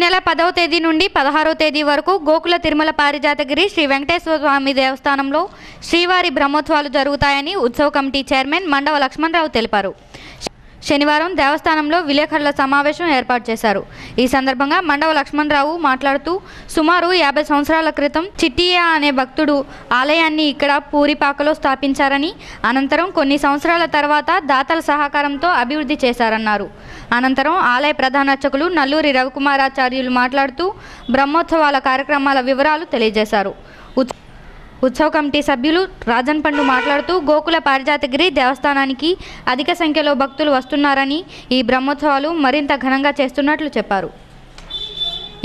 నెల 10వ తేదీ నుండి 16వ తేదీ వరకు గోకుల తిరుమల పారిజాతగిరి శ్రీ వెంకటేశ్వర స్వామి దేవస్థానంలో శ్రీవారి బ్రహ్మోత్సవాలు జరుగుతాయని ఉత్సవ కమిటీ చైర్మన్ మండవ లక్ష్మణరావు తెలిపారు. శనివారం దేవస్థానంలో విలేకరుల సమావేశం ఏర్పాటు చేశారు. ఈ సందర్భంగా మండవ లక్ష్మణరావు మాట్లాడుతూ సుమారు 50 సంవత్సరాల క్రితం చిట్టియ్య అనే భక్తుడు ఆలయాన్ని ఇక్కడ పూరిపాకలో స్థాపించారని, అనంతరం కొన్ని సంవత్సరాల తర్వాత దాతల సహకారంతో అభివృద్ధి చేశారన్నారు. అనంతరం ఆలయ ప్రధాన అర్చకులు నల్లూరి రవికుమారాచార్యులు మాట్లాడుతూ బ్రహ్మోత్సవాల కార్యక్రమాల వివరాలు తెలియజేశారు. ఉత్సవ కమిటీ సభ్యులు రాజన్ పండు మాట్లాడుతూ గోకుల పారిజాతగిరి దేవస్థానానికి అధిక సంఖ్యలో భక్తులు వస్తున్నారని, ఈ బ్రహ్మోత్సవాలు మరింత ఘనంగా చేస్తున్నట్లు చెప్పారు.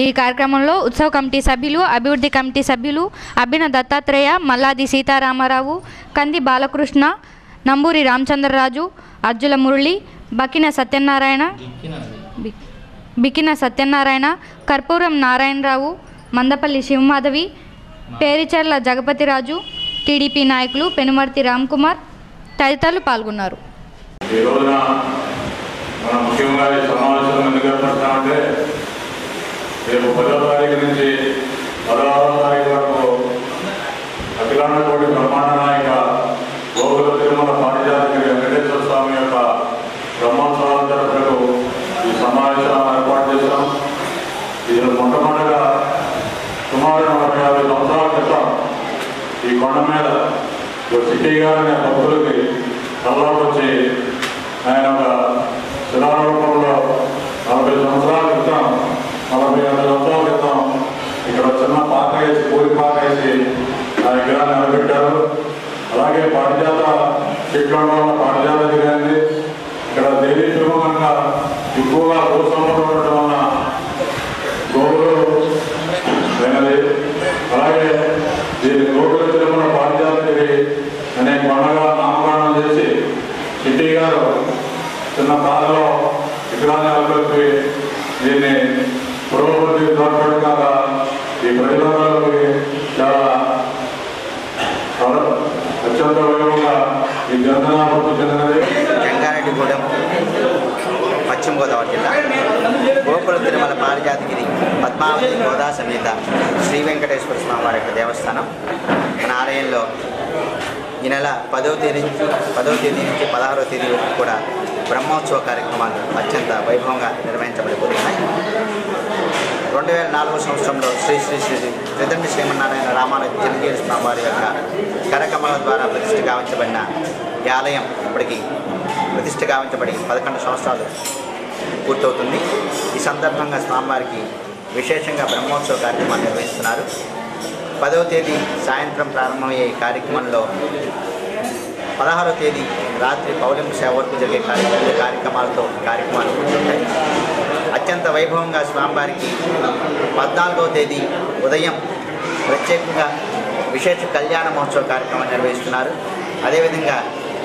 ఈ కార్యక్రమంలో ఉత్సవ కమిటీ సభ్యులు, అభివృద్ధి కమిటీ సభ్యులు అబ్బిన దత్తాత్రేయ, మల్లాది సీతారామారావు, కంది బాలకృష్ణ, నంబూరి రామచంద్రరాజు, అర్జుల మురళి, బికిన సత్యనారాయణ, కర్పూరం నారాయణరావు, మందపల్లి శివమాధవి, పేరిచర్ల జగపతిరాజు, టీడీపీ నాయకులు పెనుమర్తి రామ్కుమార్ తదితరులు పాల్గొన్నారు. రేపు 10వ తారీఖు నుంచి 16వ తారీఖు వరకు అఖిలాండ కోటి బ్రహ్మాండ నాయక గోకుల తిరుమల పారిజాతగిరి వెంకటేశ్వర స్వామి యొక్క బ్రహ్మోత్సవాల తరపులకు ఈ సమావేశాలను ఏర్పాటు చేశాం. ఇది మొట్టమొదటిగా సుమారు 150 సంవత్సరాల క్రితం ఈ కొండ మీద చిట్టయ్య గారు అనే భక్తులకి కల్లోకి వచ్చి ఆయన ఒక శిలారూపంలో 40 సంవత్సరాల క్రితం 45 సంవత్సరాల క్రితం ఇక్కడ చిన్న పాక వేసి పూరి పాక వేసి ఆ విగ్రహాన్ని నిలబెట్టారు. అలాగే పారిజాత చెట్లు వల్ల పారిజాత గిరి ఇక్కడ దేవీ తిరుమలంగా ఎక్కువగా భూసంపద ఉండటం వల్ల గోవులు అయినది. అలాగే దీన్ని గోకుల తిరుమల పారిజాతగిరి అనే కొండగా నామకరణం చేసి చిట్టి గారు చిన్న పాదలో విగ్రహాన్ని నిలబెట్టి దీన్ని పురోగతి తోడ్పడిగా ఈ ప్రజలకి చాలా అత్యంత వైభవంగా ఈ జననాభివృద్ధి చెందినది. జంగారెడ్డిగూడెం, పశ్చిమ గోదావరి జిల్లా గోకుల తిరుమల పారిజాతగిరి పద్మావతి గోదా సమేత శ్రీ వెంకటేశ్వర స్వామి వారి యొక్క దేవస్థానం మన ఆలయంలో ఈ నెల 10వ తేదీ నుంచి 16వ తేదీ వరకు కూడా బ్రహ్మోత్సవ కార్యక్రమాలు అత్యంత వైభవంగా నిర్వహించబడిపోతున్నాయి. 2004 సంవత్సరంలో శ్రీ శ్రీ శ్రీ త్రిదండి శ్రీమన్నారాయణ రామానుజ జనగిరి స్వామి వారి యొక్క కరకమల ద్వారా ప్రతిష్ఠ గావించబడిన ఈ ఆలయం ఇప్పటికీ ప్రతిష్ఠ గావించబడి 11 సంవత్సరాలు పూర్తవుతుంది. ఈ సందర్భంగా స్వామివారికి విశేషంగా బ్రహ్మోత్సవ కార్యక్రమాలు నిర్వహిస్తున్నారు. 10వ తేదీ సాయంత్రం ప్రారంభమయ్యే కార్యక్రమంలో 16వ తేదీ రాత్రి పౌలింపు సేవ వరకు జరిగే కార్యక్రమాలతో కార్యక్రమాలు పూర్తవుతాయి. అత్యంత వైభవంగా స్వామివారికి 14వ తేదీ ఉదయం ప్రత్యేకంగా విశేష కళ్యాణ మహోత్సవ కార్యక్రమం నిర్వహిస్తున్నారు. అదేవిధంగా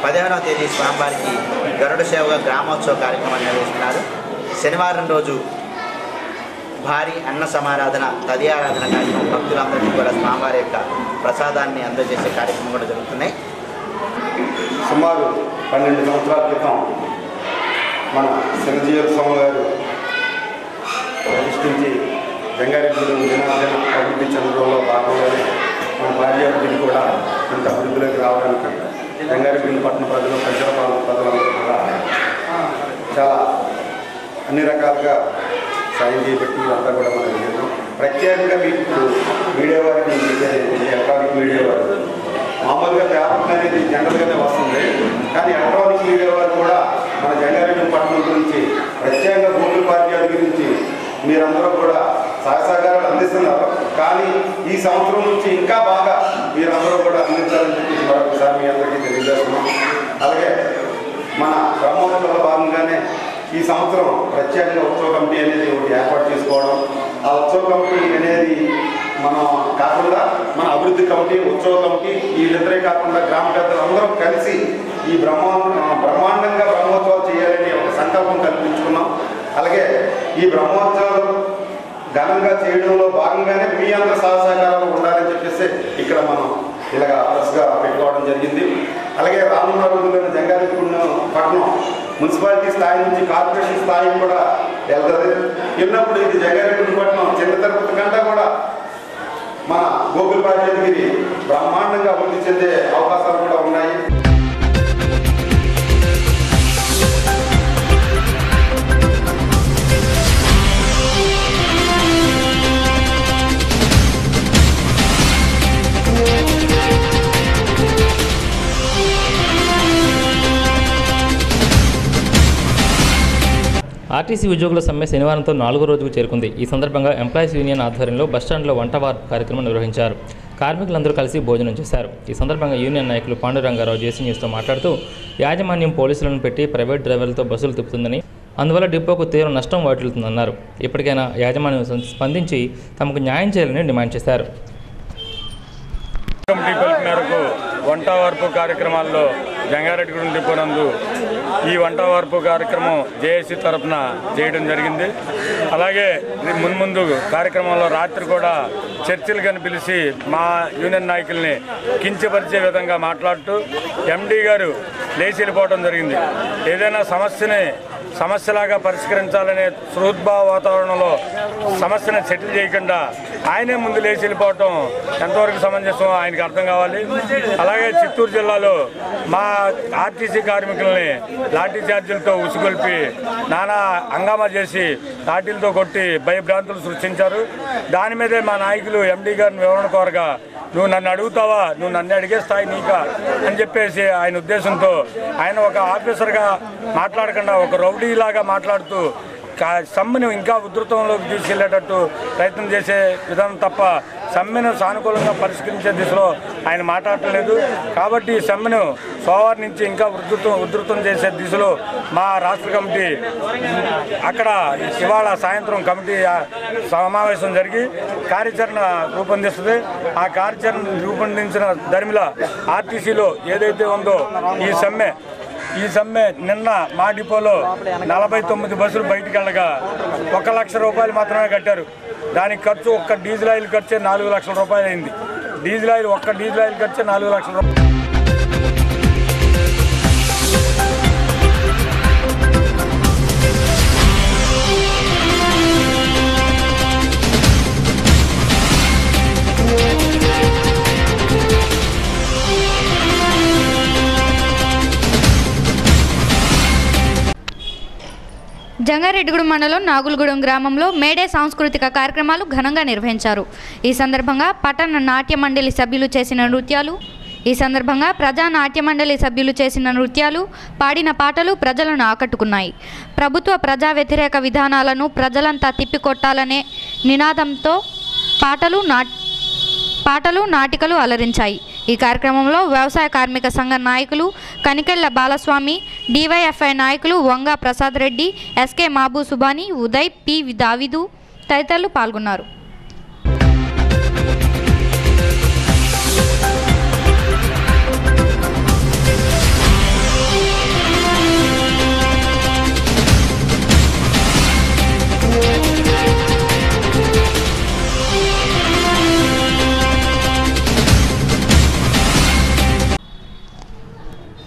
15వ తేదీ స్వామివారికి గరుడ సేవగా గ్రామోత్సవ కార్యక్రమం నిర్వహిస్తున్నారు. శనివారం రోజు భారీ అన్న సమారాధన, తదియారాధన కార్యక్రమం భక్తులందరికీ కూడా స్వామివారి యొక్క ప్రసాదాన్ని అందజేసే కార్యక్రమం కూడా జరుగుతున్నాయి. సుమారు 12 సంవత్సరాల క్రితం మన శనజీవ స్వామి గారు ప్రతిష్ఠించి జంగారెడ్డిగూడెం దినార్జన అభివృద్ధి చెందడంలో భాగంగానే మన పారిజాతగిరి కూడా ఇంత అభివృద్ధిలోకి రావడానికి జంగారెడ్డిగూడెం పట్టణ ప్రజలు, ప్రజలందరూ కూడా చాలా అన్ని రకాలుగా సాయం చేయబట్టి ఇదంతా కూడా మనం చేద్దాం. ప్రత్యేకంగా మీకు మీడియా వారికి ఎలక్ట్రానిక్ మీడియా వారు మామూలుగా పేపర్ అనేది జనరల్గానే వస్తుంది, కానీ ఎలక్ట్రానిక్ మీడియా వారు కూడా మన జంగారెడ్డి పట్టణం గురించి ప్రత్యేకంగా గోకుల పారిజాతగిరి గురించి మీరందరూ కూడా సహకారాలు అందిస్తున్నారు. కానీ ఈ సంవత్సరం నుంచి ఇంకా బాగా మీరందరూ కూడా అందించాలని చెప్పి మరొకసారి మీ అందరికీ తెలియజేస్తున్నాం. అలాగే మన బ్రహ్మోత్సవంలో భాగంగానే ఈ సంవత్సరం ప్రత్యేకంగా ఉత్సవ కమిటీ అనేది ఒకటి ఏర్పాటు చేసుకోవడం, ఆ ఉత్సవ కమిటీ అనేది మనం కాకుండా మన అభివృద్ధి కమిటీ, ఉత్సవ కమిటీ వీళ్ళిద్దరే కాకుండా గ్రామ పెద్దలు అందరం కలిసి ఈ బ్రహ్మాండంగా బ్రహ్మోత్సవాలు చేయాలని ఒక సంకల్పం కల్పించుకున్నాం. అలాగే ఈ బ్రహ్మోత్సవాలు ఘనంగా చేయడంలో భాగంగానే మీ అందరూ సహకారాలు ఉండాలని చెప్పేసి ఇక్కడ మనం ఇలాగా ప్రెస్గా పెట్టుకోవడం జరిగింది. అలాగే రానున్న రోజుల్లోని జంగారెడ్డిగూడెం పట్టణం మున్సిపాలిటీ స్థాయి నుంచి కార్పొరేషన్ స్థాయి కూడా వెళ్తుంది. వెళ్ళినప్పుడు ఇది జంగారెడ్డిపట్నం చిన్న తిరుపతి కంటే కూడా మన గోకుల పార్యాదగిరి బ్రహ్మాండంగా అభివృద్ధి చెందే అవకాశాలు కూడా ఉన్నాయి. ఆర్టీసీ ఉద్యోగుల సమ్మె శనివారంతో 4వ రోజుకు చేరుకుంది. ఈ సందర్భంగా ఎంప్లాయీస్ యూనియన్ ఆధ్వర్యంలో బస్టాండ్లో వంట వార్పు కార్యక్రమం నిర్వహించారు. కార్మికులందరూ కలిసి భోజనం చేశారు. ఈ సందర్భంగా యూనియన్ నాయకులు పాండురంగారావు జేసీ న్యూస్తో మాట్లాడుతూ యాజమాన్యం పోలీసులను పెట్టి ప్రైవేట్ డ్రైవర్లతో బస్సులు తిప్పుతుందని, అందువల్ల డిపోకు తీవ్ర నష్టం వాటిల్లుతుందన్నారు. ఇప్పటికైనా యాజమాన్యం స్పందించి తమకు న్యాయం చేయాలని డిమాండ్ చేశారు. కమిటీ పిలుపు మేరకు వంట వార్పు కార్యక్రమాల్లో జంగారెడ్డిగూడెం డిపో నందు ఈ వంట వార్పు కార్యక్రమం జేఏసీ తరఫున చేయడం జరిగింది. అలాగే మున్ముందు కార్యక్రమంలో రాత్రి కూడా చర్చలు పిలిచి మా యూనియన్ నాయకుల్ని కించపరిచే విధంగా మాట్లాడుతూ ఎండీ గారు లేచి వెళ్ళిపోవడం జరిగింది. ఏదైనా సమస్యలాగా పరిష్కరించాలనే సృహద్భావ వాతావరణంలో సమస్యను సెటిల్ చేయకుండా ఆయనే ముందు లేచి వెళ్ళిపోవటం ఎంతవరకు సమంజసం ఆయనకు అర్థం కావాలి. అలాగే చిత్తూరు జిల్లాలో మా ఆర్టీసీ కార్మికుల్ని లాఠీ చార్జీలతో ఉసుగొల్పి నానా హంగామా చేసి లాఠీలతో కొట్టి భయభ్రాంతులు సృష్టించారు. దాని మీదే మా నాయకులు ఎండీ గారిని వివరణ కోరగా, నువ్వు నన్ను అడుగుతావా, నువ్వు నన్ను అడిగే స్థాయి నీకా అని చెప్పేసి ఆయన ఉద్దేశంతో ఆయన ఒక ఆఫీసర్గా మాట్లాడకుండా ఒక రౌడీలాగా మాట్లాడుతూ సమ్మెను ఇంకా ఉధృతంలోకి తీసుకెళ్లేటట్టు ప్రయత్నం చేసే విధానం తప్ప సమ్మెను సానుకూలంగా పరిష్కరించే దిశలో ఆయన మాట్లాడలేదు. కాబట్టి ఈ సమ్మెను సోమవారం నుంచి ఇంకా ఉధృతం చేసే దిశలో మా రాష్ట్ర కమిటీ అక్కడ ఇవాళ సాయంత్రం కమిటీ సమావేశం జరిగి కార్యాచరణ రూపొందిస్తుంది. ఆ కార్యాచరణ రూపొందించిన దరిమిలా ఆర్టీసీలో ఏదైతే ఉందో ఈ సమ్మె నిన్న మా డిపోలో 49 బస్సులు బయటికి వెళ్ళగా 1 లక్ష రూపాయలు మాత్రమే కట్టారు. దానికి ఖర్చు ఒక్క డీజిల్ ఆయిల్ ఖర్చే 4 లక్షల రూపాయలు అయింది. డీజిల్ ఆయిల్ ఖర్చే 4 లక్షల రూపాయలు. జంగారెడ్డిగూడెం మండలం నాగులగూడెం గ్రామంలో మేడే సాంస్కృతిక కార్యక్రమాలు ఘనంగా నిర్వహించారు. ఈ సందర్భంగా పట్టణ నాట్య మండలి సభ్యులు చేసిన నృత్యాలు పాడిన పాటలు ప్రజలను ఆకట్టుకున్నాయి. ప్రభుత్వ ప్రజా వ్యతిరేక విధానాలను ప్రజలంతా తిప్పికొట్టాలనే నినాదంతో పాటలు నాటికలు అలరించాయి. ఈ కార్యక్రమంలో వ్యవసాయ కార్మిక సంఘ నాయకులు కనికెళ్ల బాలస్వామి, డివైఎఫ్ఐ నాయకులు వంగా ప్రసాద్ రెడ్డి, ఎస్కే మాబూ సుబాని, ఉదయ్, పి దావిదు తదితరులు పాల్గొన్నారు.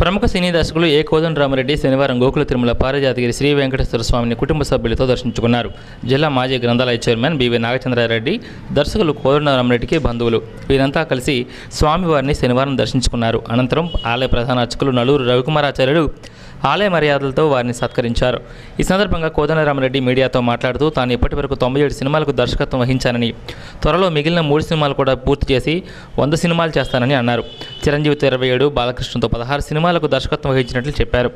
ప్రముఖ సినీ దర్శకులు ఏ కోదండరామరెడ్డి శనివారం గోకుల తిరుమల పారిజాతగిరి శ్రీ వెంకటేశ్వర స్వామిని కుటుంబ సభ్యులతో దర్శించుకున్నారు. జిల్లా మాజీ గ్రంథాలయ చైర్మన్ బివి నాగచంద్రారెడ్డి, దర్శకులు కోదండరామరెడ్డికి బంధువులు వీరంతా కలిసి స్వామివారిని శనివారం దర్శించుకున్నారు. అనంతరం ఆలయ ప్రధాన అర్చకులు నల్లూరు రవికుమారాచార్యులు ఆలయ మర్యాదలతో వారిని సత్కరించారు. ఈ సందర్భంగా కోదండరామరెడ్డి మీడియాతో మాట్లాడుతూ తాను ఇప్పటివరకు 97 సినిమాలకు దర్శకత్వం వహించానని, త్వరలో మిగిలిన 3 సినిమాలు కూడా పూర్తి చేసి 100 సినిమాలు చేస్తానని అన్నారు. చిరంజీవితో 27, బాలకృష్ణతో 16 సినిమాలకు దర్శకత్వం వహించినట్లు చెప్పారు.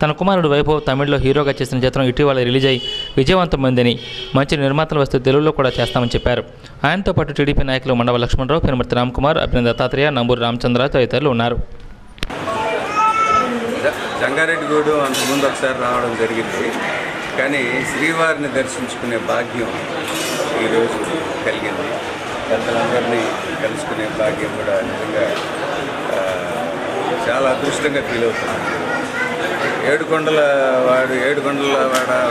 తన కుమారుడు వైభవ్ తమిళ్లో హీరోగా చేసిన చిత్రం ఇటీవల రిలీజ్ అయి విజయవంతమైందని, మంచి నిర్మాతలు వస్తే తెలుగులో కూడా చేస్తామని చెప్పారు. ఆయనతో పాటు టీడీపీ నాయకులు మండవ లక్ష్మణరావు, పెనుమర్తి రామ్కుమార్, అభినంద దత్తాత్రేయ, నంబూరు రామచంద్ర తదితరులు ఉన్నారు. జంగారెడ్డిగూడెం అంతకుముందు ఒకసారి రావడం జరిగింది, కానీ శ్రీవారిని దర్శించుకునే భాగ్యం ఈరోజు కలిగింది. పెద్దలందరినీ కలుసుకునే భాగ్యం కూడా నిజంగా చాలా అదృష్టంగా ఫీల్ అవుతున్నాను. ఏడుకొండల వాడ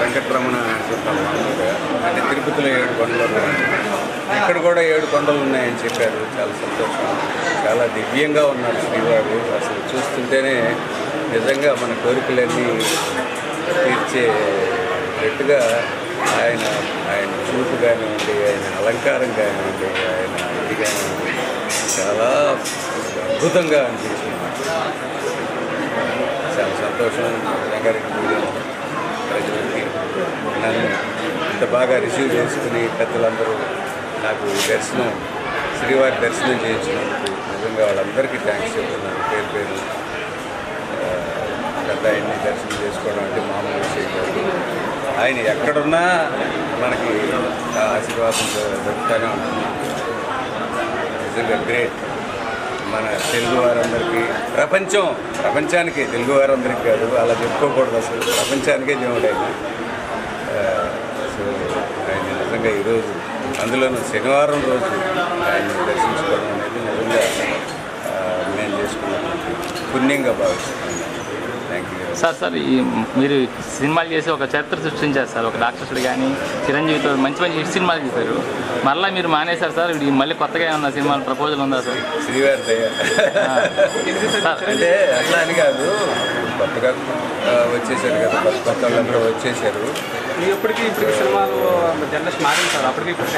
వెంకటరమణ అంటుంటాం మామూలుగా, అంటే తిరుపతిలో 7 కొండలు ఉన్నాయి, ఇక్కడ కూడా 7 కొండలు ఉన్నాయని చెప్పారు. చాలా సంతోషం, చాలా దివ్యంగా ఉన్నారు శ్రీవారు. అసలు చూస్తుంటేనే నిజంగా మన కోరికలన్నీ తీర్చేటట్టుగా ఆయన చూపు కానివ్వండి, ఆయన అలంకారం కానివ్వండి, ఆయన ఇది కానివ్వండి చాలా అద్భుతంగా అనిపించింది. చాలా సంతోషం. రంగారెడ్డి ప్రజలకి నన్ను ఇంత బాగా రిసీవ్ చేసుకుని పెద్దలందరూ నాకు శ్రీవారి దర్శనం చేయించినందుకు నిజంగా వాళ్ళందరికీ థ్యాంక్స్ చెప్తున్నాను పేరు పేరు. పెద్ద ఆయన్ని దర్శనం చేసుకోవడం అంటే మామూలు విషయం కాదు. ఆయన ఎక్కడున్నా మనకి ఆశీర్వాదం దొరుకుతూనే ఉంటుంది. నిజంగా గ్రేట్. మన తెలుగు వారందరికీ ప్రపంచానికి తెలుగు వారందరికీ కాదు, అలా చెప్పుకోకూడదు, అసలు ప్రపంచానికే దేవుడు ఆయన. సో ఆయన నిజంగా ఈరోజు అందులోనూ శనివారం రోజు ఆయన దర్శించుకోవడం అనేది నిజంగా మేము చేసుకున్నటువంటి పుణ్యంగా భావిస్తున్నాను. థ్యాంక్ యూ సార్ మీరు సినిమాలు చేసి ఒక చరిత్ర సృష్టించారు సార్. ఒక రాక్షసుడు కానీ చిరంజీవితో మంచి హిట్ సినిమాలు చేశారు. మళ్ళీ మీరు మానేశారు సార్. ఇది మళ్ళీ కొత్తగా ఏమన్నా సినిమాలు ప్రపోజల్ ఉందా సార్? శ్రీవారి దయ అంటే అట్లా అని కాదు, కొత్తగా వచ్చేసారు కదా, కొత్త వాళ్ళందరూ వచ్చేసారు. ఇప్పటికీ సినిమాలు జనరేషన్ మారింది సార్. అప్పటికి ఇప్పుడు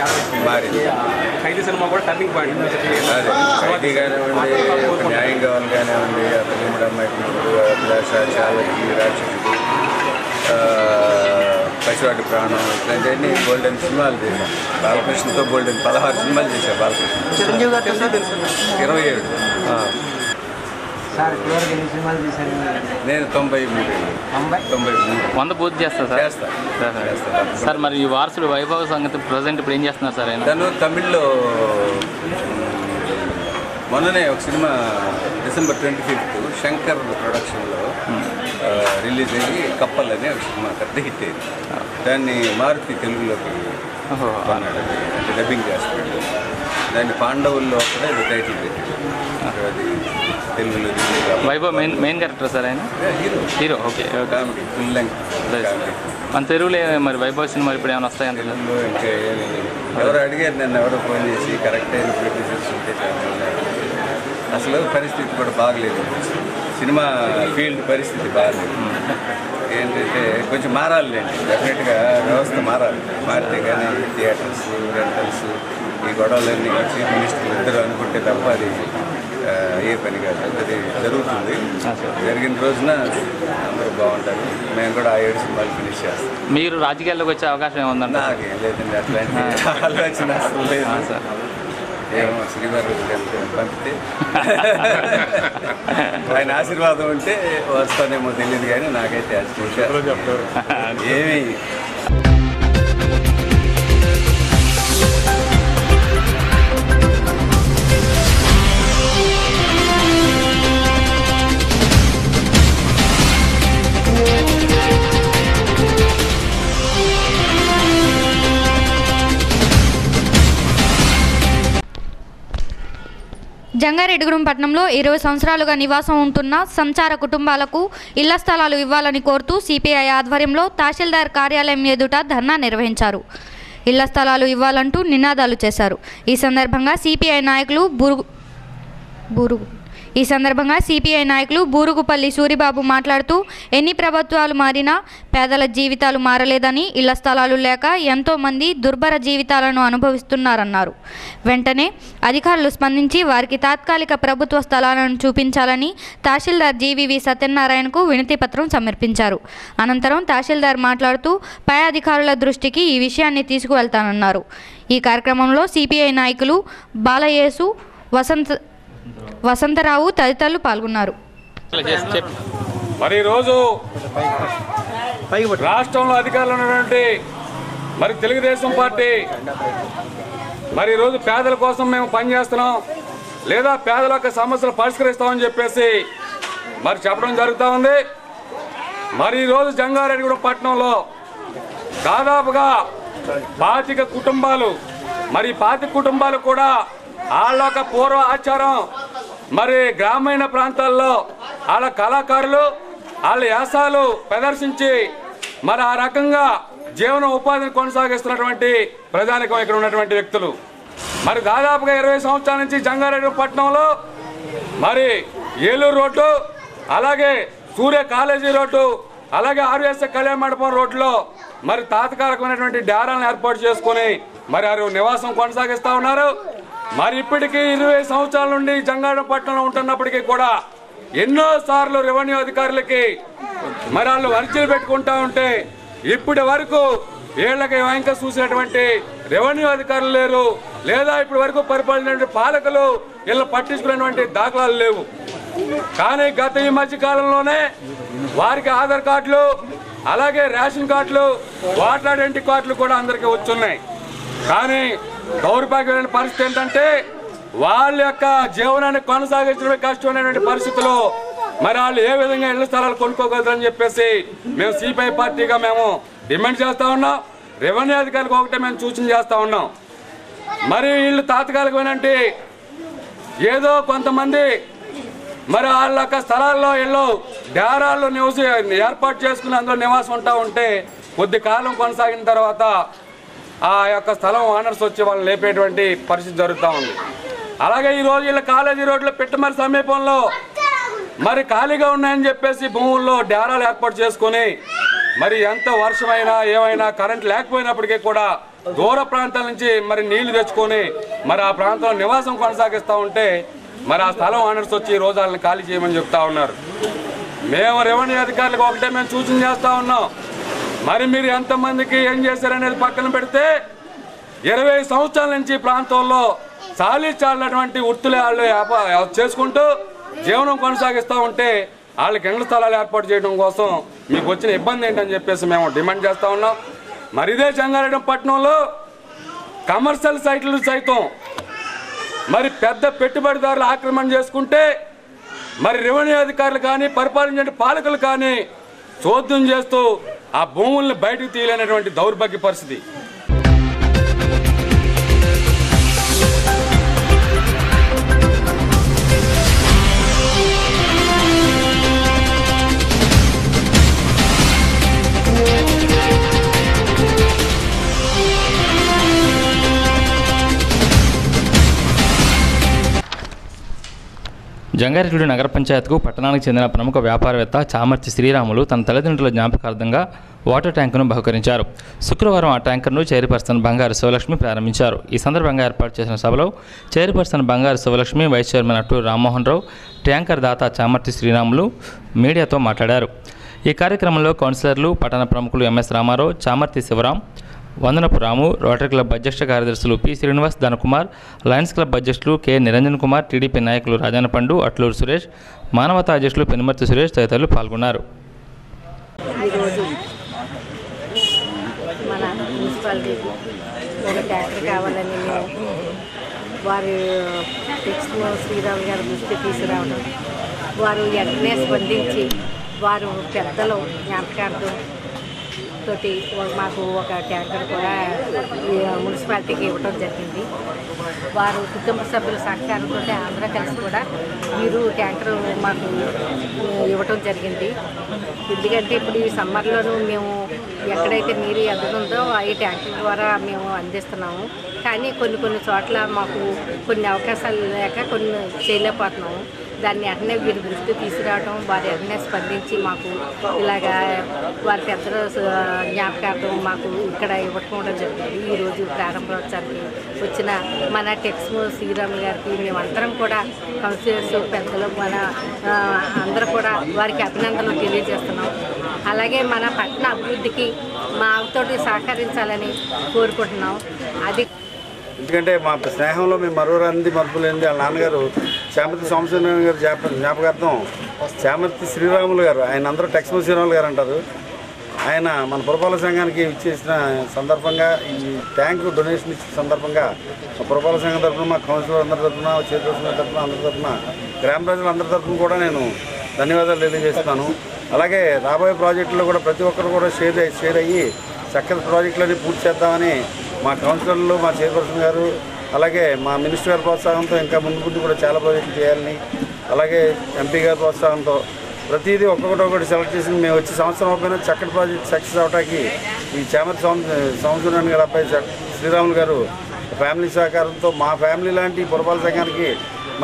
మారింది. ఖైదీ సినిమా కూడా టర్నింగ్ పాయింట్. అదే ఖైదీ కానివ్వండి, న్యాయం కావాలి కానివ్వండి, అతని అమ్మాయి అభిలాష, చాలకి, రాక్షసుడు, పసివాటి ప్రాణం, ఇట్లాంటివన్నీ గోల్డెన్ సినిమాలు చేశాం. బాలకృష్ణతో 16 సినిమాలు చేశాను. బాలకృష్ణ 27. నేను 93. 100 పూర్తి చేస్తా సార్. సార్ మరి ఈ వారసుడు వైభవ సంగతి ప్రజెంట్ ఇప్పుడు ఏం చేస్తున్నారు సార్? ఆయన తను తమిళ్లో మొన్ననే ఒక సినిమా December 25 శంకర్ ప్రొడక్షన్లో రిలీజ్ అయ్యి కప్పల్ అనే ఒక సినిమా పెద్ద హిట్ అయింది. దాన్ని మారుతి తెలుగులోకి కొన్నాడు, అంటే డబ్బింగ్ చేస్తున్నాడు. దాన్ని పాండవుల్లో కూడా ఇది టైటిల్ పెట్టాడు. అది తెలుగులో వైభవ్ మెయిన్ క్యారెక్టర్ సార్. ఆయన hero. Okay. Comedy full length. మన తెలుగులో మరి వైభవ్ సినిమాలు ఇప్పుడు ఏమైనా వస్తాయంటే ఇంకా ఎవరు అడిగారు నన్ను, ఎవరో ఫోన్ చేసి కరెక్ట్ అయిన ప్రొడ్యూసర్స్ ఉంటే అసలు పరిస్థితి కూడా బాగలేదు. సినిమా ఫీల్డ్ పరిస్థితి బాగలేదు. ఏంటంటే కొంచెం మారాలండి, డెఫినెట్గా వ్యవస్థ మారాలి. మారితే కానీ థియేటర్స్, రెంటల్స్, ఈ గొడవలన్నీ చీఫ్ మినిస్టర్లు ఇద్దరు అనుకుంటే తప్ప అది ఏ పని కాదు. అది జరుగుతుంది. జరిగిన రోజున అందరూ బాగుంటారు. మేము కూడా ఆ 7 సినిమాలు ఫినిష్ చేస్తాం. మీరు రాజకీయాల్లోకి వచ్చే అవకాశం ఏముందండి? నాకేం లేదండి, అట్లాంటి ఆలోచన అసలు లేదు సార్. ఏమో శ్రీవారి పంపితే ఆయన ఆశీర్వాదం ఉంటే వస్తానేమో తెలియదు, కానీ నాకైతే ఏమీ. జంగారెడ్డిగూడెం పట్టణంలో 20 సంవత్సరాలుగా నివాసం ఉంటున్న సంచార కుటుంబాలకు ఇళ్ల స్థలాలు ఇవ్వాలని కోరుతూ సిపిఐ ఆధ్వర్యంలో తహసీల్దార్ కార్యాలయం ఎదుట ధర్నా నిర్వహించారు. ఇళ్ల స్థలాలు ఇవ్వాలంటూ నినాదాలు చేశారు. ఈ సందర్భంగా సిపిఐ నాయకులు బూరుగుపల్లి సూరిబాబు మాట్లాడుతూ ఎన్ని ప్రభుత్వాలు మారినా పేదల జీవితాలు మారలేదని, ఇళ్ల స్థలాలు లేక ఎంతోమంది దుర్భర జీవితాలను అనుభవిస్తున్నారన్నారు. వెంటనే అధికారులు స్పందించి వారికి తాత్కాలిక ప్రభుత్వ స్థలాలను చూపించాలని తహసీల్దార్ జీవీవి సత్యనారాయణకు వినతి పత్రం సమర్పించారు. అనంతరం తహసీల్దార్ మాట్లాడుతూ పై అధికారుల దృష్టికి ఈ విషయాన్ని తీసుకువెళ్తానన్నారు. ఈ కార్యక్రమంలో సిపిఐ నాయకులు బాలయేసు, వసంతరావు తదితరులు పాల్గొన్నారు. మరి ఈరోజు రాష్ట్రంలో అధికారులు ఉన్నటువంటి మరి తెలుగుదేశం పార్టీ మరి ఈరోజు పేదల కోసం మేము పనిచేస్తున్నాం, లేదా పేదల యొక్క సమస్యలు పరిష్కరిస్తామని చెప్పేసి మరి చెప్పడం జరుగుతూ ఉంది. మరి ఈరోజు జంగారెడ్డిగూడెం పట్టణంలో దాదాపుగా 25 కుటుంబాలు, మరి 25 కుటుంబాలు కూడా వాళ్ళ యొక్క పూర్వ ఆచారం, మరి గ్రామీణ ప్రాంతాల్లో వాళ్ళ కళాకారులు వాళ్ళ యాసాలు ప్రదర్శించి మరి ఆ రకంగా జీవన ఉపాధిని కొనసాగిస్తున్నటువంటి ప్రజానికం ఇక్కడ ఉన్నటువంటి వ్యక్తులు. మరి దాదాపుగా 20 సంవత్సరాల నుంచి జంగారెడ్డిగూడెం పట్టణంలో మరి ఏలూరు రోడ్డు, అలాగే సూర్య కాలేజీ రోడ్డు, అలాగే ఆర్ఎస్ కళ్యాణ మండపం రోడ్లో మరి తాత్కాలికమైనటువంటి డ్యారాలను ఏర్పాటు చేసుకొని మరి వారు నివాసం కొనసాగిస్తూ ఉన్నారు. మరి ఇప్పటికీ 20 సంవత్సరాల నుండి జంగారెడ్డి పట్టణంలో ఉంటున్నప్పటికీ కూడా ఎన్నోసార్లు రెవెన్యూ అధికారులకి మరి వాళ్ళు అర్జీలు పెట్టుకుంటా ఉంటే ఇప్పటి వరకు వీళ్ళకి ఇంకా చూసినటువంటి రెవెన్యూ అధికారులు లేరు, లేదా ఇప్పటి వరకు పరిపాలన పాలకులు వీళ్ళు పట్టించుకునేటువంటి దాఖలాలు లేవు. కానీ గత ఈ మధ్య కాలంలోనే వారికి ఆధార్ కార్డులు, అలాగే రేషన్ కార్డులు, ఓటర్ ఐడెంటిటీ కార్డులు కూడా అందరికీ వచ్చున్నాయి. కానీ దౌర్భాగ్యమైన పరిస్థితి ఏంటంటే వాళ్ళ యొక్క జీవనాన్ని కొనసాగించడమే కష్టమైనటువంటి పరిస్థితుల్లో మరి వాళ్ళు ఏ విధంగా ఇళ్ల స్థలాలు కొనుక్కోగలరని చెప్పేసి మేము సిపిఐ పార్టీగా మేము డిమాండ్ చేస్తూ ఉన్నాం. రెవెన్యూ అధికారులకు ఒకటే మేము సూచన చేస్తూ ఉన్నాం. మరి వీళ్ళు తాత్కాలికమైనటువంటి ఏదో కొంతమంది మరి వాళ్ళ యొక్క స్థలాల్లో ఇళ్ళు డేరాల్లో ఏర్పాటు చేసుకుని అందులో నివాసం ఉంటా ఉంటే కొద్ది కాలం కొనసాగిన తర్వాత ఆ యొక్క స్థలం ఓనర్స్ వచ్చి వాళ్ళని లేపేటువంటి పరిస్థితి జరుగుతూ ఉంది. అలాగే ఈరోజు వీళ్ళ కాలేజీ రోడ్లో పిట్టమరి సమీపంలో మరి ఖాళీగా ఉన్నాయని చెప్పేసి భూముల్లో డేరాలు ఏర్పాటు చేసుకొని మరి ఎంత వర్షమైనా ఏమైనా కరెంట్ లేకపోయినప్పటికీ కూడా దూర ప్రాంతాల నుంచి మరి నీళ్లు తెచ్చుకొని మరి ఆ ప్రాంతంలో నివాసం కొనసాగిస్తూ ఉంటే మరి ఆ స్థలం ఓనర్స్ వచ్చి ఈ రోజు వాళ్ళని ఖాళీ చేయమని చెప్తా ఉన్నారు. మేము రెవెన్యూ అధికారులకు ఒకటే మేము సూచన చేస్తూ ఉన్నాం. మరి మీరు ఎంతమందికి ఏం చేశారనేది పక్కన పెడితే 20 సంవత్సరాల నుంచి ప్రాంతంలో చాలినటువంటి వృత్తులు వాళ్ళు చేసుకుంటూ జీవనం కొనసాగిస్తూ ఉంటే వాళ్ళకి ఇళ్ల స్థలాలు ఏర్పాటు చేయడం కోసం మీకు వచ్చిన ఇబ్బంది ఏంటని చెప్పేసి మేము డిమాండ్ చేస్తూ ఉన్నాం. మరి ఇదే జంగారెడ్డి పట్టణంలో కమర్షియల్ సైట్లు సైతం మరి పెద్ద పెట్టుబడిదారులు ఆక్రమణ చేసుకుంటే మరి రెవెన్యూ అధికారులు కానీ పరిపాలించే పాలకులు కానీ చోద్యం చేస్తూ ఆ భూముల్ని బయటకు తీయలేనటువంటి దౌర్భాగ్య పరిస్థితి. జంగారెడ్డి నగర పంచాయత్కు పట్టణానికి చెందిన ప్రముఖ వ్యాపారవేత్త చామర్తి శ్రీరాములు తన తల్లిదండ్రుల జ్ఞాపకార్థంగా వాటర్ ట్యాంకును బహుకరించారు. శుక్రవారం ఆ ట్యాంకర్ను చైర్పర్సన్ బంగారు శివలక్ష్మి ప్రారంభించారు. ఈ సందర్భంగా ఏర్పాటు చేసిన సభలో చైర్పర్సన్ బంగారు Sivalakshmi, vice chairman Atturu Rammohan Rao, tanker దాత చామర్తి శ్రీరాములు మీడియాతో మాట్లాడారు. ఈ కార్యక్రమంలో కౌన్సిలర్లు, పట్టణ ప్రముఖులు ఎంఎస్ రామారావు, చామర్తి శివరాం, వందనపు రాము, రోటరీ క్లబ్ అధ్యక్ష కార్యదర్శులు P Srinivas, Dhanakumar, Lions club అధ్యక్షులు కె నిరంజన్ కుమార్, టీడీపీ నాయకులు రాజాన పండు, అట్లూరు సురేష్, మానవతా అధ్యక్షులు పెనుమర్తి సురేష్ తదితరులు పాల్గొన్నారు. ఈరోజు మన మున్సిపాలిటీకి ఒక ట్యాంకర్ కావాలని వారి టెక్స్ట్ శ్రీరామ్ గారి దృష్టి తీసుకురావడం, వారు వెంటనే స్పందించి వారు పెద్దలు జ్ఞాపకార్థం తోటి మాకు ఒక ట్యాంకర్ కూడా మున్సిపాలిటీకి ఇవ్వడం జరిగింది. వారు కుటుంబ సభ్యుల సహకారంతో అందరూ కలిసి కూడా మీరు ట్యాంకర్ మాకు ఇవ్వటం జరిగింది. ఎందుకంటే ఇప్పుడు ఈ సమ్మర్లోనూ మేము ఎక్కడైతే నీరు ఎదుగుతుందో ఈ ట్యాంకర్ ద్వారా మేము అందిస్తున్నాము. కానీ కొన్ని చోట్ల మాకు కొన్ని అవకాశాలు లేక కొన్ని చేయలేకపోతున్నాము. దాన్ని వెంటనే వీరి దృష్టి తీసుకురావడం, వారి వెంటనే స్పందించి మాకు ఇలాగా వారి పెద్దల జ్ఞాపకార్థం మాకు ఇక్కడ ఇవ్వడం జరిగింది. ఈరోజు ప్రారంభోత్సవానికి వచ్చిన మన టెక్స్ట్ శ్రీరాములు గారికి మేమందరం కూడా కౌన్సిలర్స్, పెద్దలు, మన అందరూ కూడా వారికి అభినందనలు తెలియజేస్తున్నాం. అలాగే మన పట్టణ అభివృద్ధికి మా తోటి సహకరించాలని కోరుకుంటున్నాం. అది ఎందుకంటే మా స్నేహంలో మేము మరోరంది మరుపులేంది వాళ్ళ నాన్నగారు చామర్తి సోమశేఖర గారు జ్ఞాపకార్థం చామర్తి శ్రీరాములు గారు, ఆయన అందరూ టెక్స్ట్ శ్రీరాములు గారు అంటారు. ఆయన మన పురపాలక సంఘానికి ఇచ్చేసిన సందర్భంగా ఈ ట్యాంకు డొనేషన్ ఇచ్చిన సందర్భంగా పురపాలక సంఘం తరఫున, మా కౌన్సిలర్ అందరి తరఫున, చైర్పర్సన్ తరఫున, అందరి తరఫున, గ్రామ ప్రజలందరి తరఫున కూడా నేను ధన్యవాదాలు తెలియజేస్తున్నాను. అలాగే రాబోయే ప్రాజెక్టులో కూడా ప్రతి ఒక్కరు కూడా షేర్ అయ్యి చక్కటి ప్రాజెక్టులన్నీ పూర్తి చేద్దామని మా కౌన్సిలర్లు, మా చైర్పర్సన్ గారు, అలాగే మా మినిస్టర్ గారి ప్రోత్సాహంతో ఇంకా ముందు కూడా చాలా ప్రాజెక్టులు చేయాలని, అలాగే ఎంపీ గారి ప్రోత్సాహంతో ప్రతిదీ ఒక్కొక్కటి సెలెక్ట్ చేసి మేము వచ్చి సంవత్సరం అయిపోయినా చక్కటి ప్రాజెక్ట్ సక్సెస్ అవడానికి ఈ చామర్తి సోమశేఖర గారి అబ్బాయి శ్రీరాములు గారు ఫ్యామిలీ సహకారంతో మా ఫ్యామిలీ లాంటి పురపాలక సంఘానికి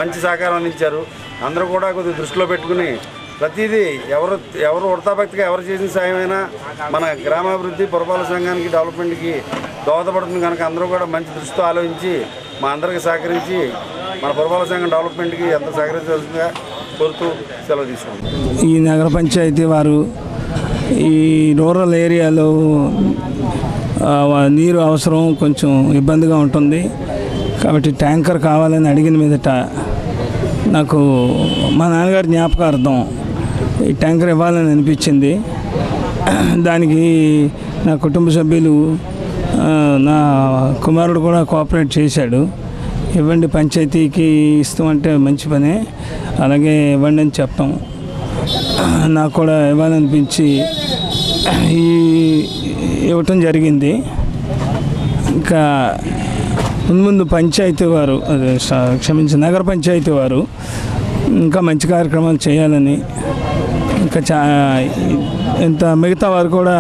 మంచి సహకారం అందించారు. అందరూ కూడా కొద్దిగా దృష్టిలో పెట్టుకుని ప్రతిదీ ఎవరు వృతాభక్తిగా ఎవరు చేసిన సాయమైనా మన గ్రామాభివృద్ధి పురపాలక సంఘానికి డెవలప్మెంట్కి దోహదపడుతుంది కనుక అందరూ కూడా మంచి దృష్టితో ఆలోచించి మా అందరికీ సహకరించి మన పురపాలక సంఘం డెవలప్మెంట్కి ఎంత సహకరించవలసిందిగా కోరుతూ సెలవు తీసుకుంటాం. ఈ నగర పంచాయతీ వారు ఈ రూరల్ ఏరియాలో నీరు అవసరం కొంచెం ఇబ్బందిగా ఉంటుంది కాబట్టి ట్యాంకర్ కావాలని అడిగిన మీదట నాకు మా నాన్నగారి జ్ఞాపకార్థం ఈ ట్యాంకర్ ఇవ్వాలని అనిపించింది. దానికి నా కుటుంబ సభ్యులు నా కుమారుడు కూడా కోఆపరేట్ చేశాడు. ఇవ్వండి పంచాయతీకి ఇస్తామంటే మంచి పనే, అలాగే ఇవ్వండి అని చెప్పాం. నాకు కూడా ఇవ్వాలనిపించి ఇవ్వటం జరిగింది. ఇంకా ముందు పంచాయతీ వారు నగర పంచాయతీ వారు ఇంకా మంచి కార్యక్రమాలు చేయాలని, ఇంకా ఇంత మిగతా వారు కూడా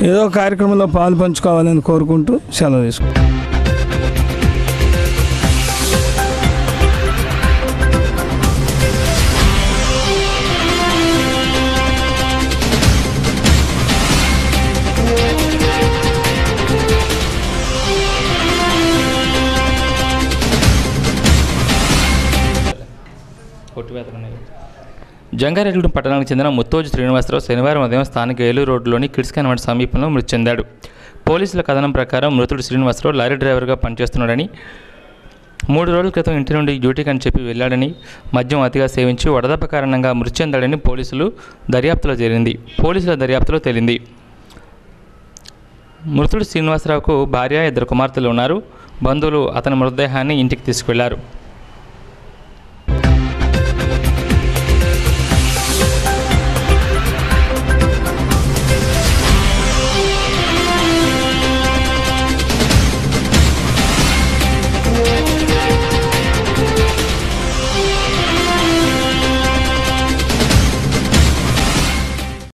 ఏదో కార్యక్రమంలో పాలు పంచుకోవాలని కోరుకుంటూ సెలవు తీసుకుంటాం. జంగారెడ్డి పట్టణానికి చెందిన ముత్తోజు శ్రీనివాసరావు శనివారం ఉదయం స్థానిక ఏలూరు రోడ్డులోని కిడ్స్ కన్వెంట్ సమీపంలో మృతి చెందాడు. పోలీసుల కథనం ప్రకారం మృతుడు శ్రీనివాసరావు లారీ డ్రైవర్గా పనిచేస్తున్నాడని, 3 రోజుల క్రితం ఇంటి నుండి డ్యూటీకి అని చెప్పి వెళ్ళాడని, మద్యం అతిగా సేవించి వడదెబ్బ కారణంగా మృతి చెందాడని పోలీసుల దర్యాప్తులో తేలింది. మృతుడు శ్రీనివాసరావుకు భార్య, 2 కుమార్తెలు ఉన్నారు. బంధువులు అతని మృతదేహాన్ని ఇంటికి తీసుకువెళ్లారు.